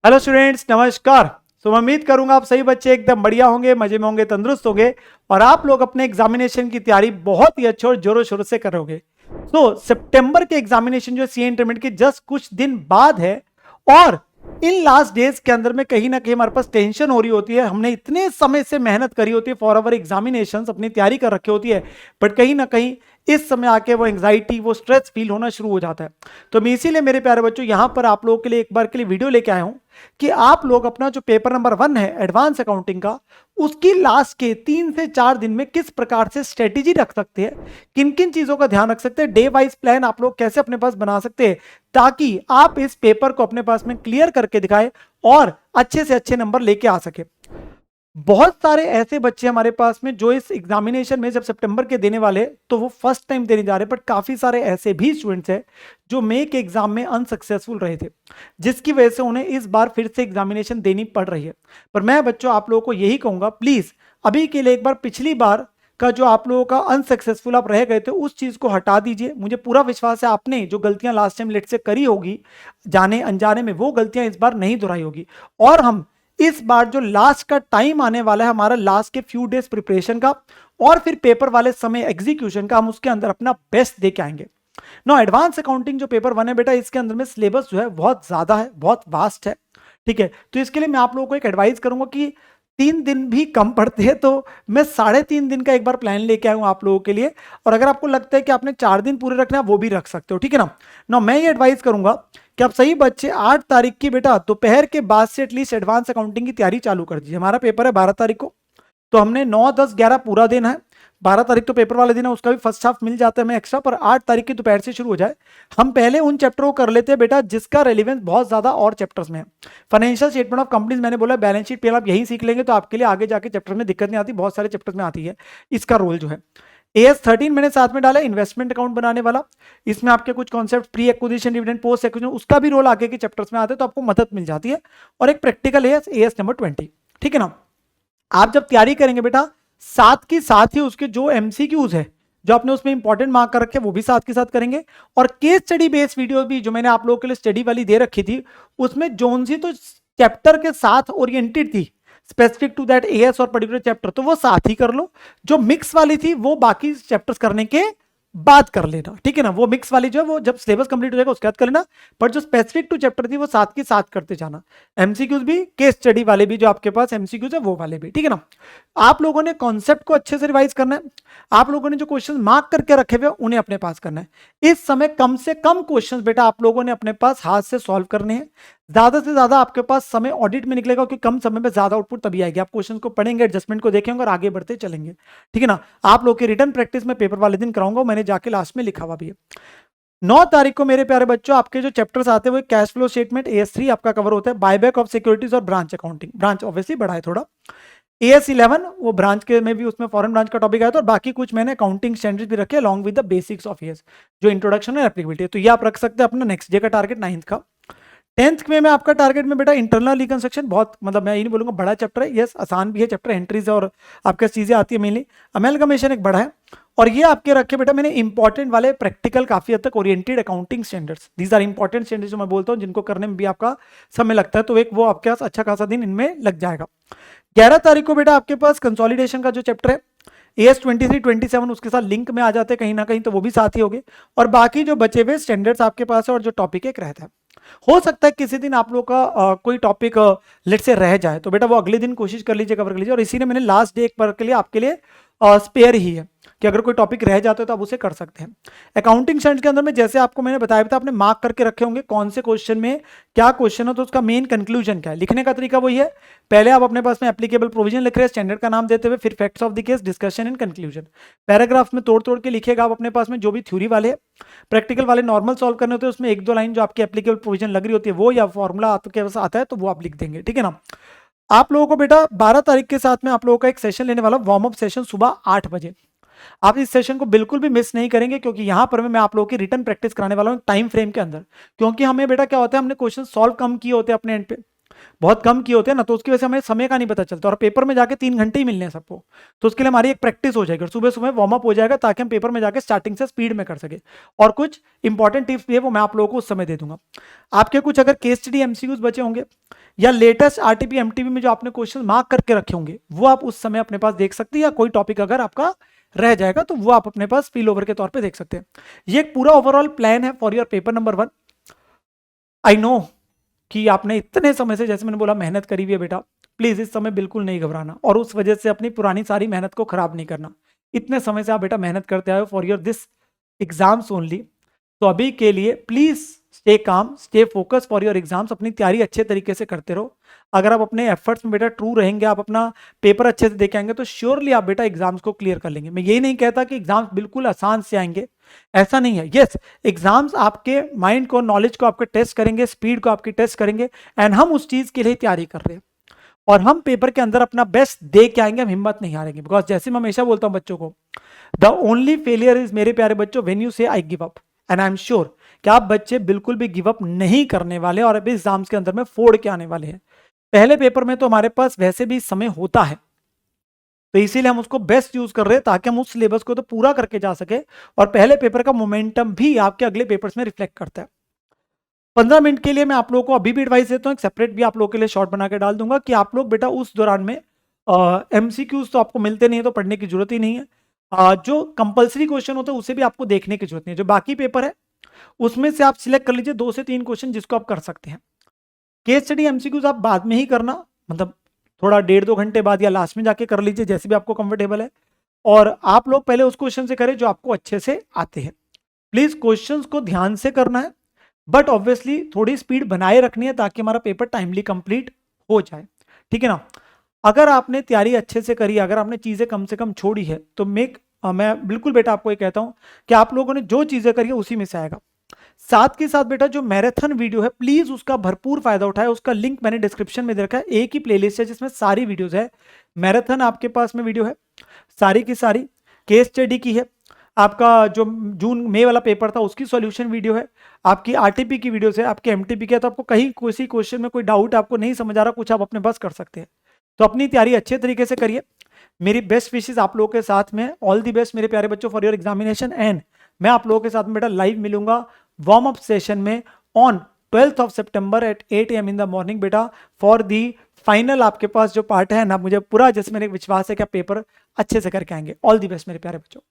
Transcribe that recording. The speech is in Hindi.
हेलो स्टूडेंट्स, नमस्कार। तो मैं उम्मीद करूंगा आप सही बच्चे एकदम बढ़िया होंगे, मजे में होंगे, तंदुरुस्त होंगे और आप लोग अपने एग्जामिनेशन की तैयारी बहुत ही अच्छे और जोरों शोरों से करोगे। तो सितंबर के एग्जामिनेशन जो सीए इंटरमीडिएट के जस्ट कुछ दिन बाद है और इन लास्ट डेज के अंदर में कहीं ना कहीं हमारे पास टेंशन हो रही होती है। हमने इतने समय से मेहनत करी होती है फॉर अवर एग्जामिनेशंस, अपनी तैयारी कर रखी होती है, बट कहीं ना कहीं इस समय आके वो एंग्जाइटी, वो स्ट्रेस फील होना शुरू हो जाता है। तो मैं इसीलिए मेरे प्यारे बच्चों यहां पर आप लोगों के लिए एक बार के लिए वीडियो लेके आया हूं कि आप लोग अपना जो पेपर नंबर 1 है एडवांस अकाउंटिंग का, उसकी लास्ट के 3 से 4 दिन में किस प्रकार से स्ट्रेटेजी रख सकते हैं, किन किन चीजों का ध्यान रख सकते हैं, डे वाइज प्लान आप लोग कैसे अपने पास बना सकते हैं ताकि आप इस पेपर को अपने पास में क्लियर करके दिखाएं और अच्छे से अच्छे नंबर लेके आ सके। बहुत सारे ऐसे बच्चे हमारे पास में जो इस एग्जामिनेशन में जब सितंबर के देने वाले तो वो फर्स्ट टाइम देने जा रहे हैं, बट काफी सारे ऐसे भी स्टूडेंट्स हैं जो मई के एग्जाम में अनसक्सेसफुल रहे थे, जिसकी वजह से उन्हें इस बार फिर से एग्जामिनेशन देनी पड़ रही है। पर मैं बच्चों आप लोगों को यही कहूंगा, प्लीज अभी के लिए एक बार पिछली बार का जो आप लोगों का अनसक्सेसफुल आप रह गए थे उस चीज को हटा दीजिए। मुझे पूरा विश्वास है आपने जो गलतियां लास्ट टाइम लेट से करी होगी जाने अनजाने में, वो गलतियां इस बार नहीं दोहराई होगी। और हम इस बार जो लास्ट का टाइम आने वाला है हमारा, लास्ट के फ्यू डेज प्रिपरेशन का और फिर पेपर वाले समय एग्जीक्यूशन का, हम उसके अंदर अपना बेस्ट दे के आएंगे। नो एडवांस अकाउंटिंग जो पेपर 1 है बेटा, इसके अंदर में सिलेबस जो है बहुत ज्यादा है, बहुत वास्ट है। ठीक है, तो इसके लिए मैं आप लोगों को एक एडवाइस करूंगा कि 3 दिन भी कम पड़ते हैं तो मैं 3.5 दिन का एक बार प्लान लेके आऊँ आप लोगों के लिए। और अगर आपको लगता है कि आपने 4 दिन पूरे रखना है वो भी रख सकते हो, ठीक है ना। ना मैं ये एडवाइस करूंगा कि आप सही बच्चे 8 तारीख की बेटा दोपहर के बाद से एटलीस्ट एडवांस अकाउंटिंग की तैयारी चालू कर दीजिए। हमारा पेपर है 12 तारीख को, तो हमने 9, 10, 11 पूरा दिन है। 12 तारीख तो पेपर वाले दिन है, उसका भी फर्स्ट हाफ मिल जाता है हमें एक्स्ट्रा, पर 8 तारीख की दोपहर से शुरू हो जाए। हम पहले उन चैप्टरों को कर लेते हैं बेटा जिसका रेलिवेंस बहुत ज्यादा और चैप्टर्स में है। फाइनेंशियल स्टेटमेंट ऑफ कंपनीज मैंने बोला, बैलेंस शीट पहले आप यही सीख लेंगे तो आपके लिए आगे जाके चैप्टर में दिक्कत नहीं आती, बहुत सारे चैप्टर्स में आती है इसका रोल जो है। AS13 मैंने साथ में डाला, इन्वेस्टमेंट अकाउंट बनाने वाला। इसमें आपके कुछ concept, pre acquisition dividend, post acquisition, उसका भी रोल आगे के चैप्टर्स में आते हैं तो आपको मदद मिल जाती है। और एक प्रैक्टिकल AS नंबर 20, ठीक है ना। आप जब तैयारी करेंगे बेटा साथ के साथ ही उसके जो MCQs है जो आपने उसमें इंपॉर्टेंट मार्क कर रखे वो भी साथ के साथ करेंगे। और केस स्टडी बेस्ड वीडियो भी जो मैंने आप लोगों के लिए स्टडी वाली दे रखी थी, उसमें जोन सी तो चैप्टर के साथ ओरिएंटेड थी, स्पेसिफिक टू दैट AS और पर्टिकुलर चैप्टर, तो वो साथ ही कर लो। जो मिक्स वाली थी वो बाकी चैप्टर्स करने के बात कर लेना, ठीक है ना। वो मिक्स वाली जो है वो जब सिलेबस कंप्लीट हो जाएगा उसके बाद कर लेना, पर जो स्पेसिफिक टू चैप्टर थी वो साथ के साथ करते जाना। MCQs भी, केस स्टडी वाले भी जो आपके पास MCQs है वो वाले भी, ठीक है ना। आप लोगों ने कॉन्सेप्ट को अच्छे से रिवाइज करना है, आप लोगों ने जो क्वेश्चन मार्क करके रखे हुए उन्हें अपने पास करना है। इस समय कम से कम क्वेश्चन बेटा आप लोगों ने अपने पास हाथ से सॉल्व करने हैं। ज्यादा से ज्यादा आपके पास समय ऑडिट में निकलेगा क्योंकि कम समय में ज्यादा आउटपुट तभी आएगी। आप क्वेश्चन को पढ़ेंगे, एडजस्टमेंट को देखेंगे और आगे बढ़ते चलेंगे, ठीक है ना। आप लोग की रिटर्न प्रैक्टिस में पेपर वाले दिन कराऊंगा, मैंने जाके लास्ट में लिखा हुआ भी है। 9 तारीख को मेरे प्यारे बच्चों आपके जो चैप्टर्स आते हैं वो कैश फ्लो स्टेटमेंट AS3 आपका कवर होता है, बायबैक ऑफ सिक्योरिटीज और ब्रांच अकाउंटिंग। ब्रांच ऑब्वियसली बड़ा है थोड़ा। AS11 वो ब्रांच के में भी, उसमें फॉरेन ब्रांच का टॉपिक आया था और बाकी कुछ मैंने अकाउंटिंग स्टैंडर्ड्स भी रखे along with the basics of AS, जो इंट्रोडक्शन है एप्लीकेबिलिटी। तो ये आप रख सकते हैं अपना नेक्स्ट डे का टारगेट 9th का। 10th में आपका टारगेट में बेटा इंटरनल रिकंस्ट्रक्शन, बहुत मतलब मैं ये नहीं बोलूंगा बड़ा चैप्टर है, यस आसान भी है चैप्टर, एंट्रीज और आपके चीजें आती है मेनली। अमेलगमेशन एक बड़ा है और ये आपके रखे बेटा मैंने इंपॉर्टेंट वाले प्रैक्टिकल काफी हद तक oriented accounting standards, these are important standards जो मैं बोलता हूँ जिनको करने में भी आपका समय लगता है, तो एक वो आपके पास अच्छा खासा दिन इनमें लग जाएगा। 11 तारीख को बेटा आपके पास कंसोलिडेशन का जो चैप्टर है AS23, 27 उसके साथ लिंक में आ जाते हैं कहीं ना कहीं, तो वो भी साथ ही हो गए। और बाकी जो बचे हुए स्टैंडर्ड्स आपके पास है और जो टॉपिक एक रहता है, हो सकता है किसी दिन आप लोग का कोई टॉपिक लेट से रह जाए तो बेटा वो अगले दिन कोशिश कर लीजिए, कवर कर लीजिए। और इसी ने मैंने लास्ट डे एक बार के लिए आपके लिए स्पेयर ही है कि अगर कोई टॉपिक रह जाता है तो आप उसे कर सकते हैं। अकाउंटिंग स्टैंडर्ड के अंदर में जैसे आपको मैंने बताया था, आपने मार्क करके रखे होंगे कौन से क्वेश्चन में क्या क्वेश्चन हो, तो उसका मेन कंक्लूजन क्या है। लिखने का तरीका वही है, पहले आप अपने पास में एप्लीकेबल प्रोविजन लिख रहे हैं स्टैंडर्ड का नाम देते हुए, फिर facts of the case, discussion and conclusion. Paragraph में तोड़ तोड़ के लिखिएगा आप अपने पास में जो भी थ्योरी वाले, प्रैक्टिकल वाले नॉर्मल सॉल्व करने होते हैं उसमें 1-2 लाइन जो आपकी एप्लीकेबल प्रोविजन लग रही होती है वो, या फॉर्मूला आपके पास आता है तो वो आप लिख देंगे, ठीक है ना। आप लोगों को बेटा 12 तारीख के साथ में आप लोगों का एक सेशन लेने वाला, वार्म अप सेशन सुबह 8 बजे। आप इस सेशन को बिल्कुल भी मिस नहीं करेंगे क्योंकि यहां पर मैं आप लोगों की रिटर्न प्रैक्टिस कराने वाला हूं टाइम फ्रेम के अंदर। क्योंकि हमें बेटा क्या होता है, हमने क्वेश्चन सॉल्व कम किए होते हैं अपने एंड पे, बहुत कम किए होते हैं ना, तो उसकी वजह से हमें समय का नहीं पता चलता और पेपर में जाके 3 घंटे ही मिलने हैं सबको। तो उसके लिए हमारी एक प्रैक्टिस हो जाएगी और सुबह सुबह वार्म अप हो जाएगा ताकि हम पेपर में जाके स्टार्टिंग से स्पीड में कर सके। और कुछ इंपॉर्टेंट टिप्स भी है वो मैं आप लोगों को उस समय दे दूंगा। आपके कुछ अगर केस स्टडी MCQs बचे होंगे या लेटेस्ट आरटीपी एमटीपी में जो आपने क्वेश्चन मार्क करके रखे होंगे वो आप उस समय अपने पास देख सकते हैं, या कोई टॉपिक अगर आपका रह जाएगा तो वो आप अपने पास स्पिल ओवर के तौर पे देख सकते हैं। ये एक पूरा ओवरऑल प्लान है for your paper number 1। I know कि आपने इतने समय से, जैसे मैंने बोला, मेहनत करी हुई है बेटा। प्लीज इस समय बिल्कुल नहीं घबराना और उस वजह से अपनी पुरानी सारी मेहनत को खराब नहीं करना। इतने समय से आप बेटा मेहनत करते आए हो for your this exams only. तो अभी के लिए please stay calm, stay focus for your exams. अपनी तैयारी अच्छे तरीके से करते रहो। अगर आप अपने एफर्ट्स में बेटा ट्रू रहेंगे, आप अपना पेपर अच्छे से देके आएंगे, तो श्योरली आप बेटा एग्जाम्स को क्लियर कर लेंगे। मैं यही नहीं कहता कि एग्जाम्स बिल्कुल आसान से आएंगे, ऐसा नहीं है। यस, एग्जाम्स आपके माइंड को, नॉलेज को आपके टेस्ट करेंगे, स्पीड को आपकी टेस्ट करेंगे, एंड हम उस चीज के लिए तैयारी कर रहे हैं और हम पेपर के अंदर अपना बेस्ट दे के आएंगे। हम हिम्मत नहीं हारेंगे, बिकॉज जैसे मैं हमेशा बोलता हूं बच्चों को, द ओनली फेलियर इज, मेरे प्यारे बच्चों, व्हेन यू से I give up. And I am sure कि आप बच्चे बिल्कुल भी गिव अप नहीं करने वाले और अभी एग्जाम्स के अंदर में फोड़ के आने वाले हैं। पहले पेपर में तो हमारे पास वैसे भी समय होता है, तो इसीलिए हम उसको बेस्ट यूज कर रहे हैं ताकि हम उस सिलेबस को तो पूरा करके जा सके, और पहले पेपर का मोमेंटम भी आपके अगले पेपर्स में रिफ्लेक्ट करता है। 15 मिनट के लिए मैं आप लोगों को अभी भी एडवाइस देता हूँ, एक सेपरेट भी आप लोगों के लिए शॉर्ट बना के डाल दूंगा कि आप लोग बेटा उस दौरान में एमसीक्यूज तो आपको मिलते नहीं है तो पढ़ने की जरूरत ही नहीं है। जो कंपलसरी क्वेश्चन होता है उसे भी आपको देखने की जरूरत नहीं है। जो बाकी पेपर है उसमें से आप सिलेक्ट कर लीजिए 2 से 3 क्वेश्चन जिसको आप कर सकते हैं। केस स्टडी एमसीक्यूज आप बाद में ही करना, मतलब थोड़ा 1.5-2 घंटे बाद या लास्ट में जाके कर लीजिए, जैसे भी आपको कंफर्टेबल है। और आप लोग पहले उस क्वेश्चन से करें जो आपको अच्छे से आते हैं। प्लीज क्वेश्चंस को ध्यान से करना है, बट ऑब्वियसली थोड़ी स्पीड बनाए रखनी है ताकि हमारा पेपर टाइमली कंप्लीट हो जाए, ठीक है ना। अगर आपने तैयारी अच्छे से करी, अगर आपने चीजें कम से कम छोड़ी है, तो मैं बिल्कुल बेटा आपको ये कहता हूं कि आप लोगों ने जो चीजें करी है उसी में से आएगा। साथ के साथ बेटा जो मैराथन वीडियो है, प्लीज उसका भरपूर फायदा उठाए। उसका लिंक मैंने डिस्क्रिप्शन में दे रखा है। एक ही प्लेलिस्ट है जिसमें सारी वीडियोस है। मैराथन आपके पास में वीडियो है सारी की सारी, केस स्टडी की है, आपका जो जून मई वाला पेपर था उसकी सॉल्यूशन वीडियो है, आपकी आरटीपी की वीडियो है, आपके एमटीपी की है। तो आपको कहीं किसी क्वेश्चन में कोई डाउट आपको नहीं समझ आ रहा, कुछ आप अपने पास कर सकते हैं। तो अपनी तैयारी अच्छे तरीके से करिए। मेरी बेस्ट विशेष आप लोगों के साथ में। ऑल दी बेस्ट मेरे प्यारे बच्चों फॉर योर एग्जामिनेशन। एंड मैं आप लोगों के साथ में बेटा लाइव मिलूंगा वार्म अप सेशन में on 12th of September at 8 AM in the morning बेटा, फॉर दी फाइनल आपके पास जो पार्ट है ना। मुझे पूरा जैसे मेरे विश्वास है कि आप पेपर अच्छे से करके आएंगे। ऑल दी बेस्ट मेरे प्यारे बच्चों।